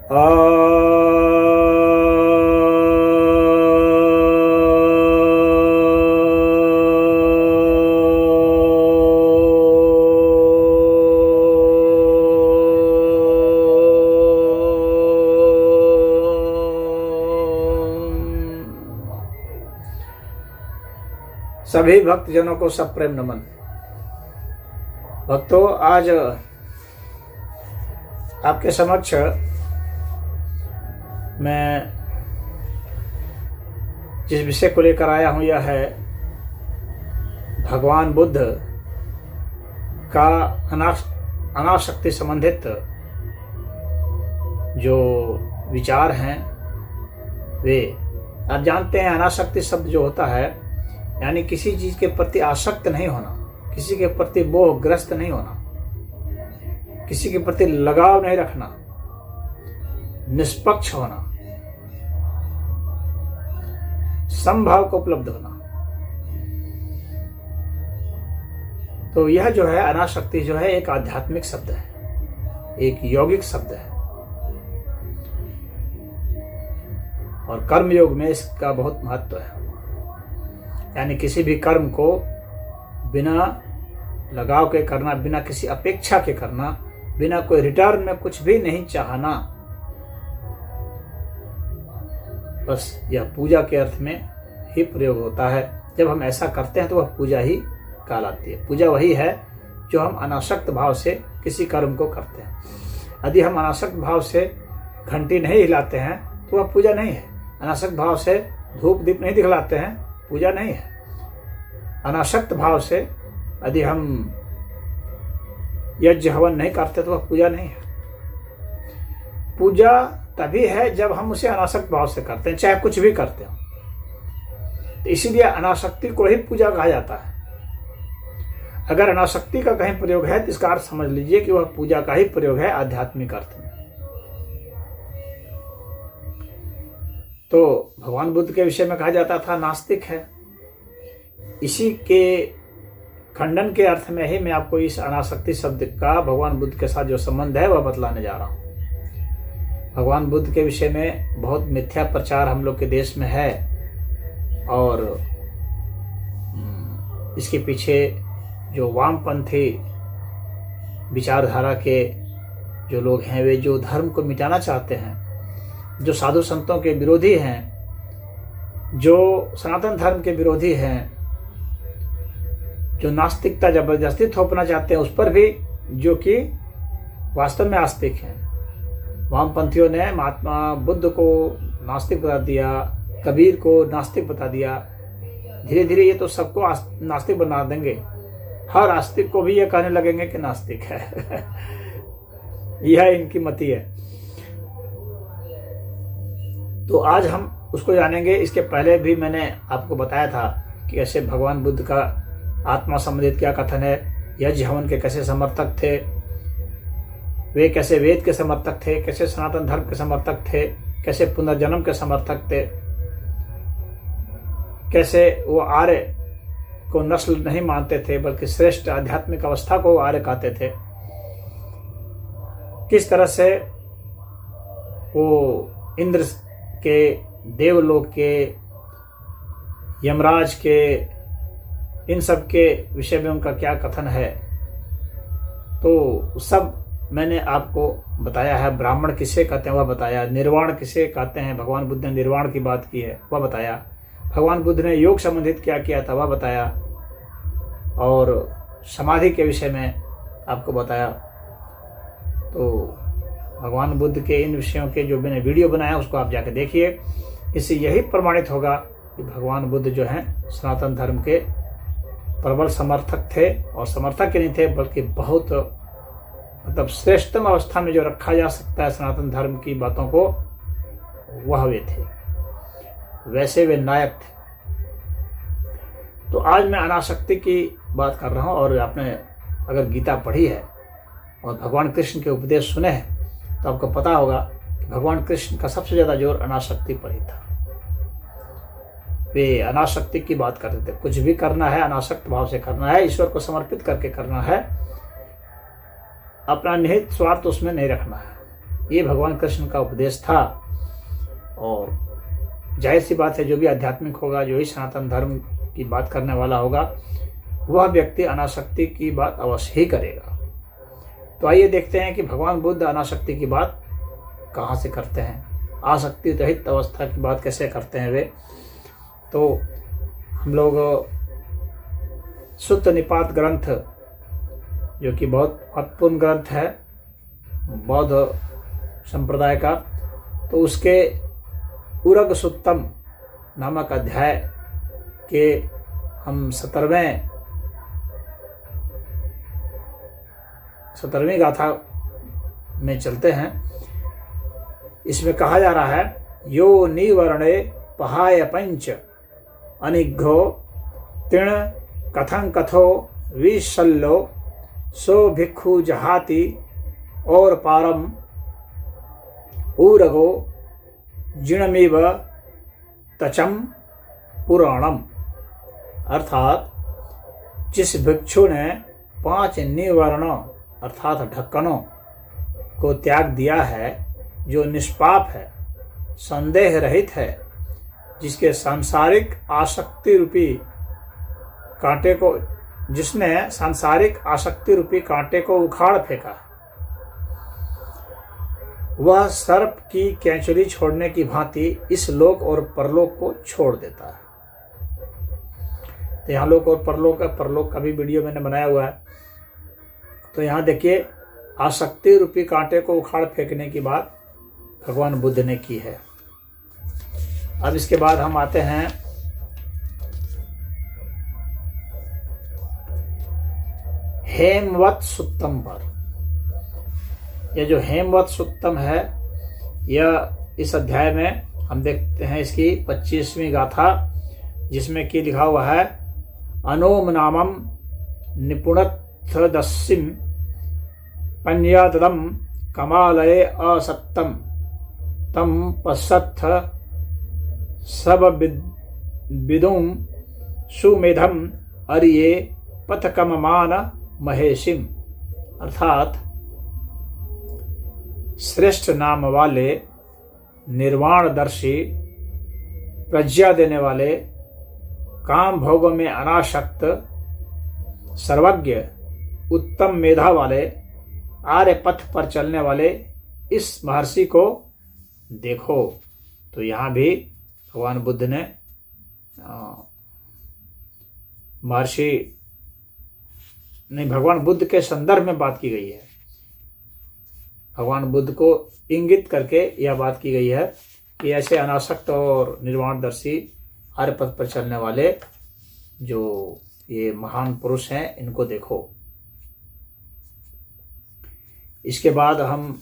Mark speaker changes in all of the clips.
Speaker 1: सभी भक्तजनों को सब प्रेम नमन। भक्तों, आज आपके समक्ष मैं जिस विषय को लेकर आया हूं यह है भगवान बुद्ध का अनासक्ति संबंधित जो विचार हैं वे। आप जानते हैं अनासक्ति शब्द जो होता है यानी किसी चीज के प्रति आसक्त नहीं होना, किसी के प्रति मोहग्रस्त नहीं होना, किसी के प्रति लगाव नहीं रखना, निष्पक्ष होना, समभाव को उपलब्ध होना। तो यह जो है अनासक्ति जो है एक आध्यात्मिक शब्द है, एक यौगिक शब्द है और कर्मयोग में इसका बहुत महत्व है। यानी किसी भी कर्म को बिना लगाव के करना, बिना किसी अपेक्षा के करना, बिना कोई रिटर्न में कुछ भी नहीं चाहना, बस यह पूजा के अर्थ में ही प्रयोग होता है। जब हम ऐसा करते हैं तो वह पूजा ही कहलाती है। पूजा वही है जो हम अनासक्त भाव से किसी कर्म को करते हैं। यदि हम अनासक्त भाव से घंटी नहीं हिलाते हैं तो वह पूजा नहीं है। अनासक्त भाव से धूप दीप नहीं दिखलाते हैं, पूजा नहीं है। अनासक्त भाव से यदि हम यज्ञ हवन नहीं करते तो वह पूजा नहीं है। पूजा तभी है जब हम उसे अनासक्त भाव से करते हैं, चाहे कुछ भी करते हो। तो इसीलिए अनासक्ति को ही पूजा कहा जाता है। अगर अनासक्ति का कहीं प्रयोग है तो इसका अर्थ समझ लीजिए कि वह पूजा का ही प्रयोग है आध्यात्मिक अर्थ में। तो भगवान बुद्ध के विषय में कहा जाता था नास्तिक है। इसी के खंडन के अर्थ में ही मैं आपको इस अनासक्ति शब्द का भगवान बुद्ध के साथ जो संबंध है वह बतलाने जा रहा हूं। भगवान बुद्ध के विषय में बहुत मिथ्या प्रचार हम लोग के देश में है और इसके पीछे जो वामपंथी विचारधारा के जो लोग हैं, वे जो धर्म को मिटाना चाहते हैं, जो साधु संतों के विरोधी हैं, जो सनातन धर्म के विरोधी हैं, जो नास्तिकता जबरदस्ती थोपना चाहते हैं उस पर भी, जो कि वास्तव में आस्तिक हैं। वामपंथियों ने महात्मा बुद्ध को नास्तिक बता दिया, कबीर को नास्तिक बता दिया। धीरे धीरे ये तो सबको नास्तिक बना देंगे। हर आस्तिक को भी ये कहने लगेंगे कि नास्तिक है। यह इनकी मति है। तो आज हम उसको जानेंगे। इसके पहले भी मैंने आपको बताया था कि ऐसे भगवान बुद्ध का आत्मा संबंधित क्या कथन है, यज्ञ हवन के कैसे समर्थक थे, वे कैसे वेद के समर्थक थे, कैसे सनातन धर्म के समर्थक थे, कैसे पुनर्जन्म के समर्थक थे, कैसे वो आर्य को नस्ल नहीं मानते थे बल्कि श्रेष्ठ आध्यात्मिक अवस्था को आर्य कहते थे। किस तरह से वो इंद्र के, देवलोक के, यमराज के, इन सब के विषय में उनका क्या कथन है, तो सब मैंने आपको बताया है। ब्राह्मण किसे कहते हैं वह बताया, निर्वाण किसे कहते हैं, भगवान बुद्ध ने निर्वाण की बात की है वह बताया, भगवान बुद्ध ने योग संबंधित क्या किया था वह बताया, और समाधि के विषय में आपको बताया। तो भगवान बुद्ध के इन विषयों के जो मैंने वीडियो बनाया उसको आप जाके देखिए। इससे यही प्रमाणित होगा कि भगवान बुद्ध जो हैं सनातन धर्म के प्रबल समर्थक थे, और समर्थक ही नहीं थे बल्कि बहुत मतलब श्रेष्ठतम अवस्था में जो रखा जा सकता है सनातन धर्म की बातों को, वह वे थे। वैसे वे नायक थे। तो आज मैं अनासक्ति की बात कर रहा हूं। और आपने अगर गीता पढ़ी है और भगवान कृष्ण के उपदेश सुने हैं तो आपको पता होगा कि भगवान कृष्ण का सबसे ज्यादा जोर अनासक्ति पर ही था। वे अनासक्ति की बात करते थे। कुछ भी करना है अनासक्त भाव से करना है, ईश्वर को समर्पित करके करना है, अपना निहित स्वार्थ उसमें नहीं रखना है। ये भगवान कृष्ण का उपदेश था। और जाहिर सी बात है, जो भी आध्यात्मिक होगा, जो ही सनातन धर्म की बात करने वाला होगा, वह व्यक्ति अनासक्ति की बात अवश्य ही करेगा। तो आइए देखते हैं कि भगवान बुद्ध अनासक्ति की बात कहाँ से करते हैं, आसक्ति रहित अवस्था की बात कैसे करते हैं वे। तो हम लोग सुत्त निपात ग्रंथ, जो कि बहुत महत्वपूर्ण ग्रंथ है बौद्ध संप्रदाय का, तो उसके उरग सुत्तम नामक अध्याय के हम 17वीं गाथा में चलते हैं। इसमें कहा जा रहा है, यो निवर्णे पहाय पंच अनिघ्घो तृण कथं कथो विशल्लो सो भिक्षु जहाति और पारम ऊरगो जिणमिव तचम पुराणम। अर्थात जिस भिक्षु ने 5 निवर्णों अर्थात ढक्कनों को त्याग दिया है, जो निष्पाप है, संदेह रहित है, जिसके सांसारिक आसक्ति रूपी कांटे को जिसने सांसारिक आसक्ति रूपी कांटे को उखाड़ फेंका, वह सर्प की कैंचुली छोड़ने की भांति इस लोक और परलोक को छोड़ देता है। तो यहाँ लोक और परलोक का भी वीडियो मैंने बनाया हुआ है। तो यहाँ देखिए, आसक्ति रूपी कांटे को उखाड़ फेंकने की बात भगवान बुद्ध ने की है। अब इसके बाद हम आते हैं हेमवत सुत्तम पर। यह जो हेमवत सुत्तम है, यह इस अध्याय में हम देखते हैं इसकी 25वीं गाथा, जिसमें कि लिखा हुआ है, अनोम नामम निपुणत्थदस्सिम पन्यादम कमालये असत्तम तम पश्यत्थ सब विदुम सुमेधम अर्ये पथकममान महेशिम। अर्थात श्रेष्ठ नाम वाले, निर्वाणदर्शी, प्रज्ञा देने वाले, काम भोगों में अनासक्त, सर्वज्ञ, उत्तम मेधा वाले, आर्य पथ पर चलने वाले इस महर्षि को देखो। तो यहाँ भी भगवान बुद्ध ने भगवान बुद्ध के संदर्भ में बात की गई है। भगवान बुद्ध को इंगित करके यह बात की गई है कि ऐसे अनासक्त और निर्वाणदर्शी आर्य पथ पर चलने वाले जो ये महान पुरुष हैं, इनको देखो। इसके बाद हम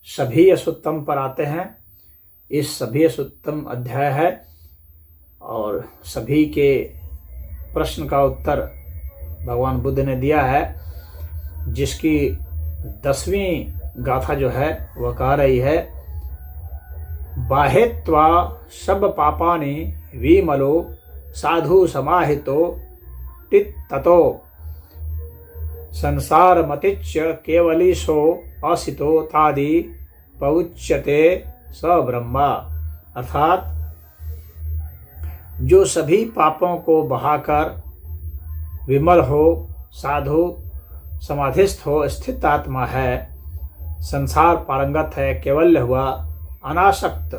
Speaker 1: सभी असुत्तम पर आते हैं। इस सभी असुत्तम अध्याय है और सभी के प्रश्न का उत्तर भगवान बुद्ध ने दिया है, जिसकी 10वीं गाथा जो है वह कह रही है, बाहेत्वा सब पापानि विमलो साधु समाहितो टित्ततो संसार मतिच्च केवलीशो असितो तादि पउच्यते स ब्रह्मा। अर्थात जो सभी पापों को बहाकर विमल हो, साधु समाधिस्थ हो, स्थित आत्मा है, संसार पारंगत है, केवल्य हुआ, अनासक्त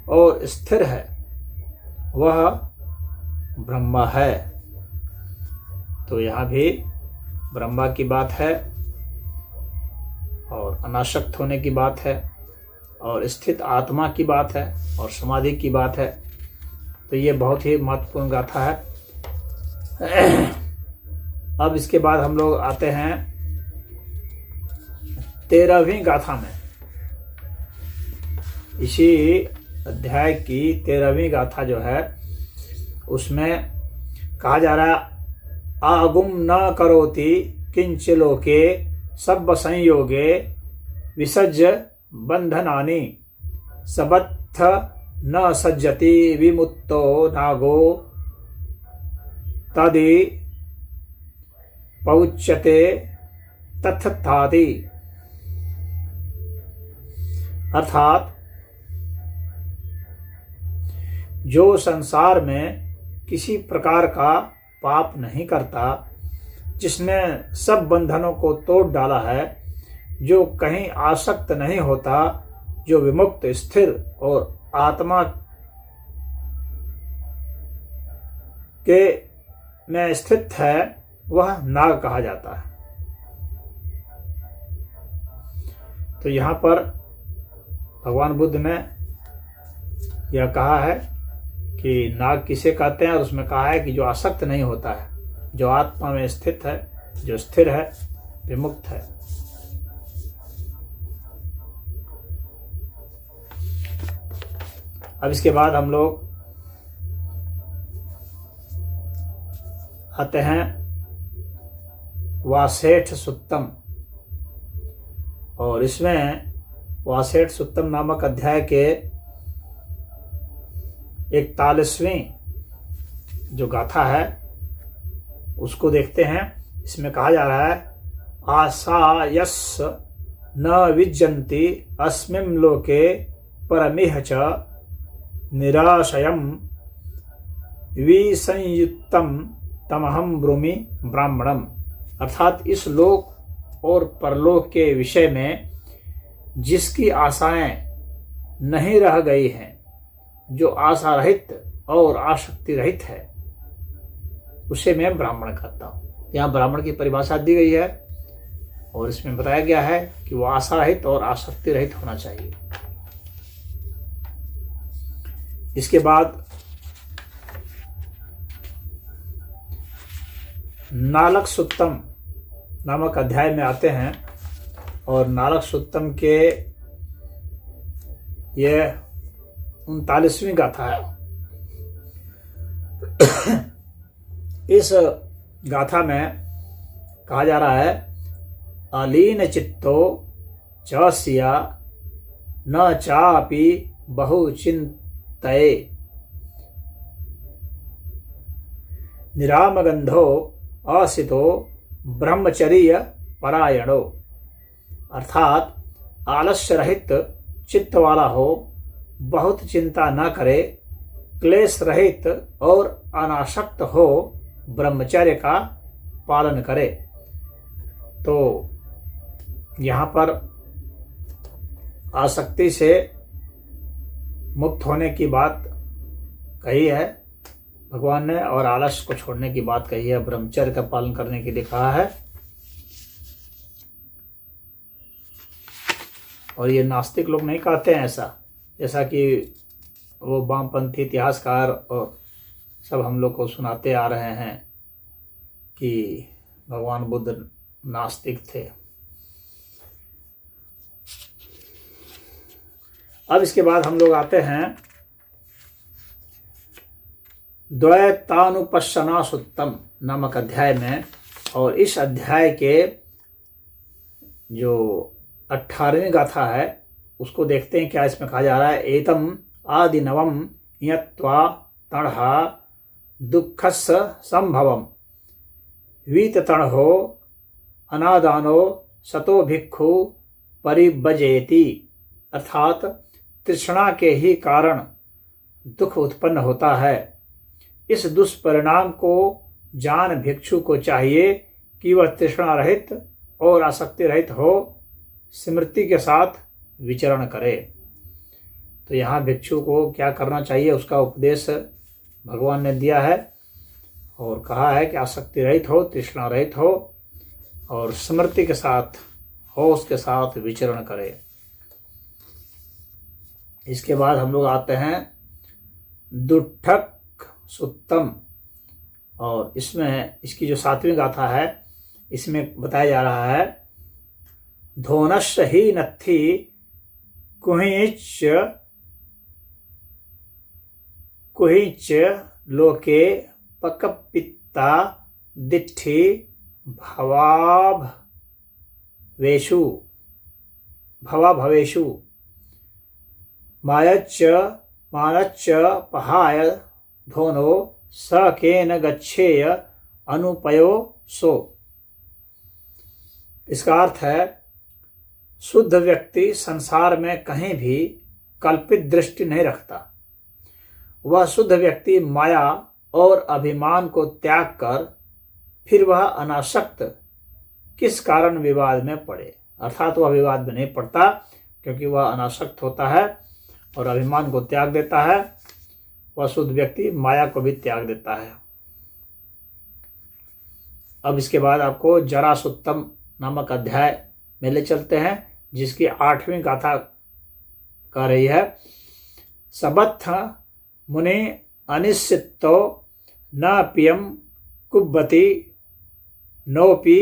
Speaker 1: और स्थिर है, वह ब्रह्मा है। तो यहाँ भी ब्रह्मा की बात है और अनासक्त होने की बात है और स्थित आत्मा की बात है और समाधि की बात है। तो ये बहुत ही महत्वपूर्ण गाथा है। अब इसके बाद हम लोग आते हैं 13वीं गाथा में। इसी अध्याय की 13वीं गाथा जो है, उसमें कहा जा रहा है, आगुम न करोति किंच लोके सब संयोगे विसज्ज बंधनानि सबत्थ न सज्जति विमुक्तो नागो तदि पउच्यते तत्थाति। अर्थात जो संसार में किसी प्रकार का पाप नहीं करता, जिसने सब बंधनों को तोड़ डाला है, जो कहीं आसक्त नहीं होता, जो विमुक्त, स्थिर और आत्मा के में स्थित है, वह नाग कहा जाता है। तो यहाँ पर भगवान बुद्ध ने यह कहा है कि नाग किसे कहते हैं, और उसमें कहा है कि जो आसक्त नहीं होता है, जो आत्मा में स्थित है, जो स्थिर है, विमुक्त है। अब इसके बाद हम लोग आते हैं वासेठ सुत्तम, और इसमें वासेठ सुत्तम नामक अध्याय के 41वीं जो गाथा है उसको देखते हैं। इसमें कहा जा रहा है, आसायस् न विज्जन्ति अस्मिन् लोके परमिह च निराशयम् विसंयुक्तम तमहम ब्रूमि ब्राह्मणम। अर्थात इस लोक और परलोक के विषय में जिसकी आशाएं नहीं रह गई हैं, जो आशा रहित और आसक्ति रहित है, उसे मैं ब्राह्मण कहता हूँ। यहाँ ब्राह्मण की परिभाषा दी गई है और इसमें बताया गया है कि वो आशा रहित और आसक्ति रहित होना चाहिए। इसके बाद नालक सुत्तम नामक अध्याय में आते हैं, और नालक सुत्तम के यह 39वीं गाथा है। इस गाथा में कहा जा रहा है, अलीन चित्तो चस्या न चापि बहु चिंतये निरामगंधो असितो ब्रह्मचर्य परायणो। अर्थात आलस्य रहित चित्त वाला हो, बहुत चिंता न करे, क्लेश रहित और अनासक्त हो, ब्रह्मचर्य का पालन करे। तो यहाँ पर आसक्ति से मुक्त होने की बात कही है भगवान ने, और आलस्य को छोड़ने की बात कही है, ब्रह्मचर्य का पालन करने के लिए कहा है। और ये नास्तिक लोग नहीं कहते हैं ऐसा, जैसा कि वो वामपंथी इतिहासकार और सब हम लोग को सुनाते आ रहे हैं कि भगवान बुद्ध नास्तिक थे। अब इसके बाद हम लोग आते हैं द्वैतानुपश्यना सुत्तम नामक अध्याय में, और इस अध्याय के जो 18वीं गाथा है उसको देखते हैं। क्या इसमें कहा जा रहा है, एतम आदिनवम यत्वा तणहा दुःखस् संभवम वीततणहो अनादानो सतो भिक्षु परिभजेति। अर्थात तृष्णा के ही कारण दुख उत्पन्न होता है। इस दुष्परिणाम को जान भिक्षु को चाहिए कि वह तृष्णा रहित और आसक्ति रहित हो, स्मृति के साथ विचरण करे। तो यहाँ भिक्षु को क्या करना चाहिए उसका उपदेश भगवान ने दिया है, और कहा है कि आसक्ति रहित हो, तृष्णा रहित हो, और स्मृति के साथ, होश के साथ विचरण करे। इसके बाद हम लोग आते हैं दुट्ठक सुत्तम, और इसमें इसकी जो 7वीं गाथा है इसमें बताया जा रहा है, धोनश्च ही नत्थि कुहिच लोके पकपित्ता दिट्ठि भवाभवेषु मानच्च पहाय धोनो स केन गच्छेय अनुपयो सो। इसका अर्थ है, शुद्ध व्यक्ति संसार में कहीं भी कल्पित दृष्टि नहीं रखता। वह शुद्ध व्यक्ति माया और अभिमान को त्याग कर फिर वह अनासक्त किस कारण विवाद में पड़े, अर्थात वह विवाद में नहीं पड़ता क्योंकि वह अनासक्त होता है और अभिमान को त्याग देता है। वह शुद्ध व्यक्ति माया को भी त्याग देता है। अब इसके बाद आपको जरासुत्तम नामक अध्याय में ले चलते हैं, जिसकी 8वीं गाथा कह रही है। सबत्थ मुनि अनिश्चितो न पियम कुब्बती नोपि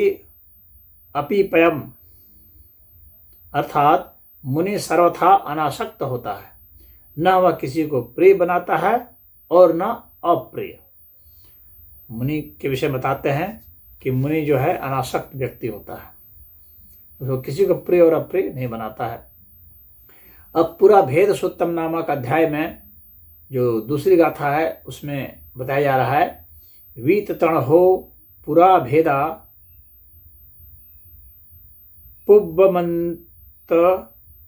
Speaker 1: अपीपयम, अर्थात मुनि सर्वथा अनासक्त होता है, न वह किसी को प्रिय बनाता है और न अप्रिय। मुनि के विषय बताते हैं कि मुनि जो है अनासक्त व्यक्ति होता है, उसको किसी को प्रिय और अप्रिय नहीं बनाता है। अब पूरा भेद सूत्तम नामक अध्याय में जो दूसरी गाथा है उसमें बताया जा रहा है। वीत तण हो पुरा भेदा पुब्बमंत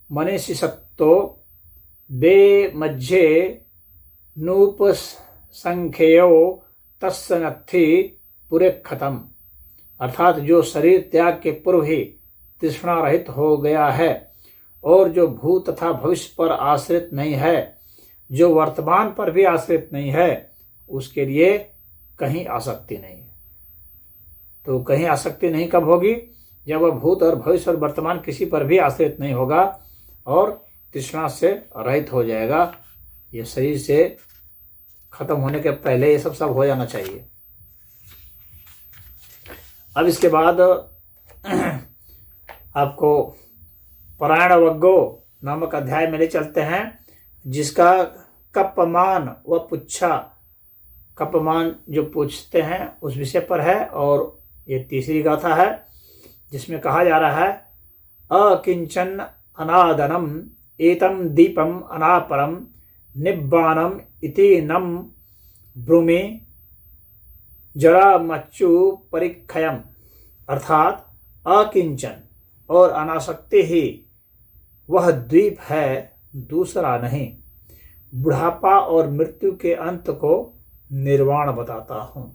Speaker 1: मनीषि सत्तो बे मध्य नूप संख्यो तस्य नत्थि पुरे खत्म, अर्थात जो शरीर त्याग के पूर्व ही तृष्णा रहित हो गया है और जो भूत तथा भविष्य पर आश्रित नहीं है, जो वर्तमान पर भी आश्रित नहीं है, उसके लिए कहीं आसक्ति नहीं है। तो कहीं आसक्ति नहीं कब होगी? जब वह भूत और भविष्य और वर्तमान किसी पर भी आश्रित नहीं होगा और तृष्णा से रहित हो जाएगा। ये शरीर से खत्म होने के पहले ये सब हो जाना चाहिए। अब इसके बाद आपको परायण वग्गो नामक अध्याय में ले चलते हैं, जिसका कपमान व पुच्छा, कपमान जो पूछते हैं उस विषय पर है। और ये तीसरी गाथा है जिसमें कहा जा रहा है अकिंचन अनादनम एतम दीपम अनापरम निब्बानम इति नम ब्रूमि जरा मच्चु परिक्षयम, अर्थात अकिंचन और अनासक्ति ही वह द्वीप है, दूसरा नहीं। बुढ़ापा और मृत्यु के अंत को निर्वाण बताता हूं।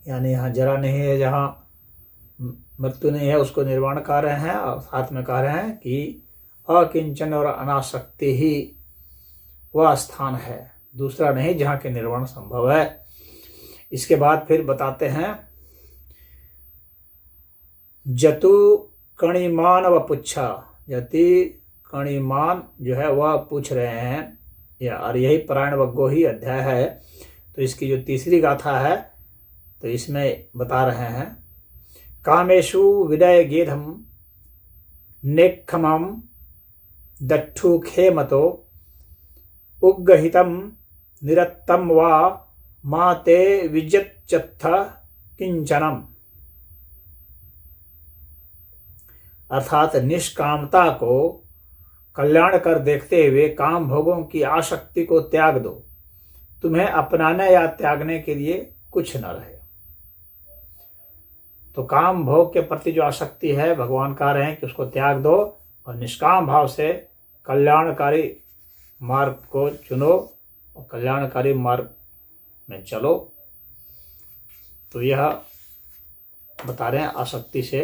Speaker 1: यानी यहाँ जरा नहीं है, जहाँ मृत्यु नहीं है उसको निर्वाण कह रहे हैं, और साथ में कह रहे हैं कि अकिंचन और अनासक्ति ही वह स्थान है, दूसरा नहीं जहाँ के निर्वाण संभव है। इसके बाद फिर बताते हैं जतु कणिमान व पुच्छा, यति कणिमान जो है वह पूछ रहे हैं, या और यही परायण वग्गो ही अध्याय है। तो इसकी जो तीसरी गाथा है तो इसमें बता रहे हैं कामेशु विदय गेधम नेक्षमम दट्ठु खेमतो उग्गहितम निरत्तम वा माते विजच्चत्थ किंचनम, अर्थात निष्कामता को कल्याण कर देखते हुए काम भोगों की आसक्ति को त्याग दो, तुम्हें अपनाने या त्यागने के लिए कुछ न रहे। तो काम भोग के प्रति जो आसक्ति है भगवान कह रहे हैं कि उसको त्याग दो और निष्काम भाव से कल्याणकारी मार्ग को चुनो और कल्याणकारी मार्ग में चलो। तो यह बता रहे हैं आसक्ति से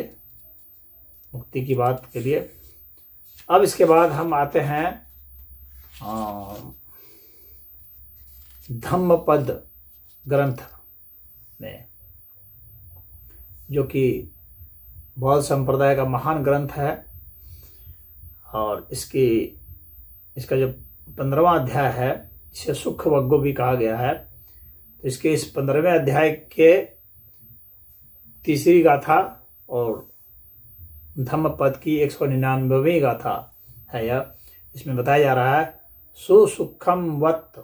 Speaker 1: मुक्ति की बात के लिए। अब इसके बाद हम आते हैं धम्मपद ग्रंथ में, जो कि बौद्ध संप्रदाय का महान ग्रंथ है। और इसका जो 15वां अध्याय है इसे सुख वग्गो भी कहा गया है। तो इसके इस 15वें अध्याय के तीसरी गाथा और धम्मपद की 199वीं गाथा है यह। इसमें बताया जा रहा है सुसुखम वत्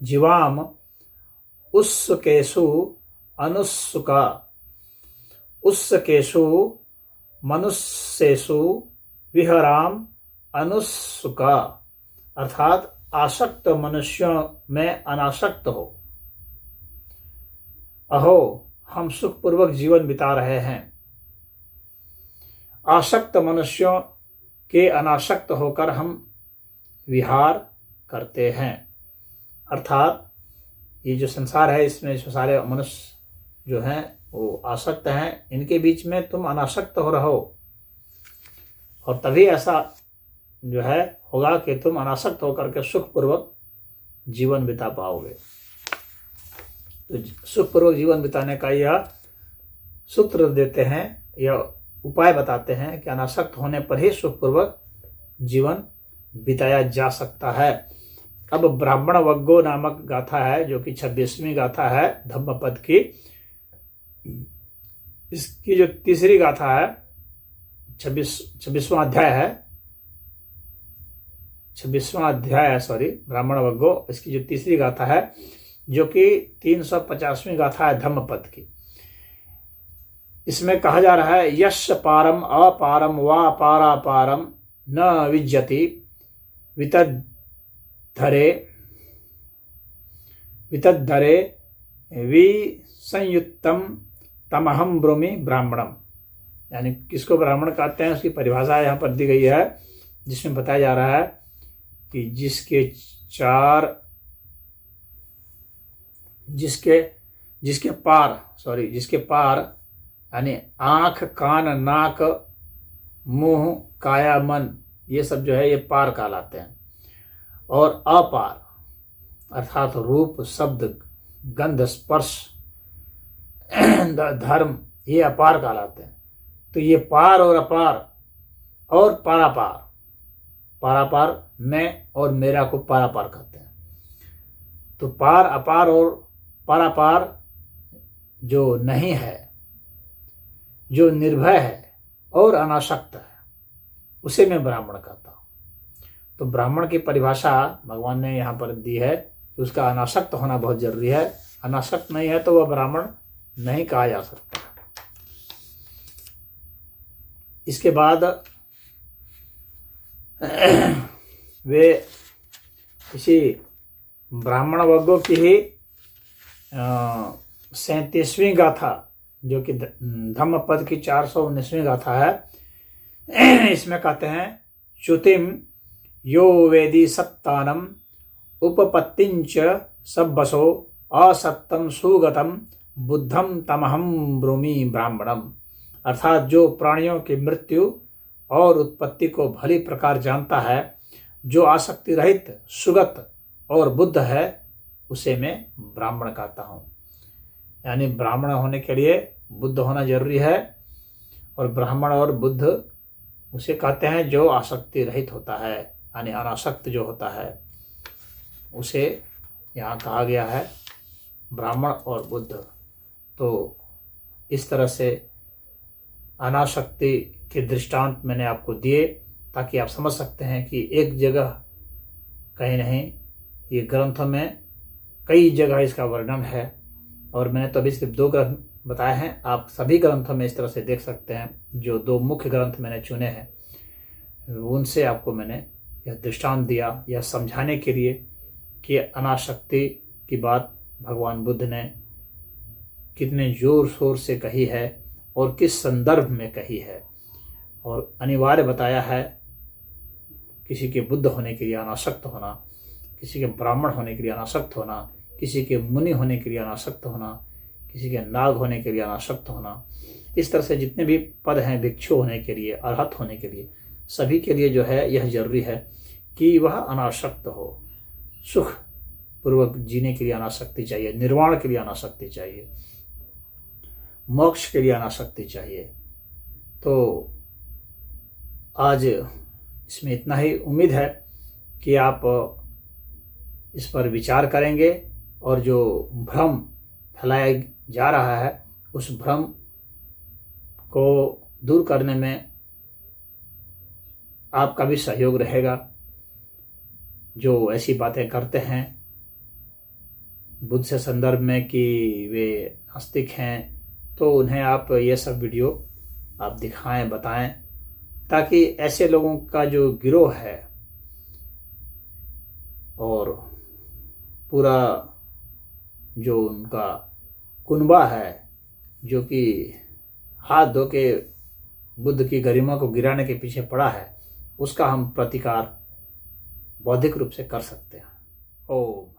Speaker 1: जीवाम उस्सुकेषु अनुस्सुका उस्सकेषु मनुष्येषु विहराम अनुस्सुका, अर्थात आसक्त मनुष्यों में अनासक्त हो। अहो हम सुखपूर्वक जीवन बिता रहे हैं। आसक्त मनुष्यों के अनासक्त होकर हम विहार करते हैं। अर्थात ये जो संसार है इसमें जो सारे मनुष्य जो हैं वो आसक्त हैं, इनके बीच में तुम अनासक्त हो रहो, और तभी ऐसा जो है होगा कि तुम अनासक्त होकर के सुखपूर्वक जीवन बिता पाओगे। तो सुखपूर्वक जीवन बिताने का यह सूत्र देते हैं, यह उपाय बताते हैं कि अनासक्त होने पर ही सुखपूर्वक जीवन बिताया जा सकता है। अब ब्राह्मण वग्गो नामक गाथा है जो कि 26वीं गाथा है धम्मपद की। इसकी जो तीसरी गाथा है 26वां अध्याय है, 26वां अध्याय है सॉरी, ब्राह्मण वग्गो, इसकी जो तीसरी गाथा है जो कि 350वीं गाथा है धम्मपद की। इसमें कहा जा रहा है यश पारम अपारम वा पारापारम न विज्यति वितद्धरे विसंयुक्तम तमहम ब्रूमि ब्राह्मणम। यानी किसको ब्राह्मण कहते हैं उसकी परिभाषा यहाँ पर दी गई है, जिसमें बताया जा रहा है कि जिसके पार यानी आंख कान नाक मुंह काया मन ये सब जो है ये पार कहलाते हैं, और अपार अर्थात रूप शब्द गंध स्पर्श धर्म ये अपार कहलाते हैं। तो ये पार और अपार और पारापार, पारापार मैं और मेरा को पारापार कहते हैं। तो पार अपार और पारापार जो नहीं है, जो निर्भय है और अनासक्त है, उसे मैं ब्राह्मण कहता हूँ। तो ब्राह्मण की परिभाषा भगवान ने यहाँ पर दी है कि उसका अनासक्त होना बहुत जरूरी है। अनासक्त नहीं है तो वह ब्राह्मण नहीं कहा जा सकता। इसके बाद वे इसी ब्राह्मण वर्गों की ही 37वीं गाथा जो कि धम्मपद की 419वीं गाथा है, इसमें कहते हैं च्युतिम यो वेदी सत्तानम उपपत्तिंच सब्बसो असत्तम सुगतम बुद्धम तमहम ब्रूमि ब्राह्मणम। अर्थात जो प्राणियों की मृत्यु और उत्पत्ति को भली प्रकार जानता है, जो आसक्ति रहित सुगत और बुद्ध है, उसे मैं ब्राह्मण कहता हूँ। यानी ब्राह्मण होने के लिए बुद्ध होना जरूरी है, और ब्राह्मण और बुद्ध उसे कहते हैं जो आसक्ति रहित होता है, यानी अनासक्त जो होता है उसे यहाँ कहा गया है ब्राह्मण और बुद्ध। तो इस तरह से अनासक्ति के दृष्टांत मैंने आपको दिए ताकि आप समझ सकते हैं कि एक जगह कहीं नहीं, ये ग्रंथों में कई जगह इसका वर्णन है, और मैंने तो अभी सिर्फ 2 ग्रंथ बताए हैं। आप सभी ग्रंथों में इस तरह से देख सकते हैं। जो 2 मुख्य ग्रंथ मैंने चुने हैं उनसे आपको मैंने यह दृष्टांत दिया, यह समझाने के लिए कि अनासक्ति की बात भगवान बुद्ध ने कितने जोर शोर से कही है और किस संदर्भ में कही है, और अनिवार्य बताया है किसी के बुद्ध होने के लिए अनासक्त होना, किसी के ब्राह्मण होने के लिए अनासक्त होना, किसी के मुनि होने के लिए अनासक्त होना, किसी के नाग होने के लिए अनासक्त होना। इस तरह से जितने भी पद हैं भिक्षु होने के लिए, अरहत होने के लिए, सभी के लिए जो है यह जरूरी है कि वह अनासक्त हो। सुख पूर्वक जीने के लिए अनासक्ति चाहिए, निर्वाण के लिए अनासक्ति चाहिए, मोक्ष के लिए अनासक्ति चाहिए। तो आज इसमें इतना ही। उम्मीद है कि आप इस पर विचार करेंगे और जो भ्रम फैलाया जा रहा है उस भ्रम को दूर करने में आपका भी सहयोग रहेगा। जो ऐसी बातें करते हैं बुद्ध से संदर्भ में कि वे नास्तिक हैं, तो उन्हें आप ये सब वीडियो आप दिखाएं, बताएं, ताकि ऐसे लोगों का जो गिरोह है और पूरा जो उनका कुनबा है, जो कि हाथ धो के बुद्ध की गरिमा को गिराने के पीछे पड़ा है, उसका हम प्रतिकार बौद्धिक रूप से कर सकते हैं। ओम।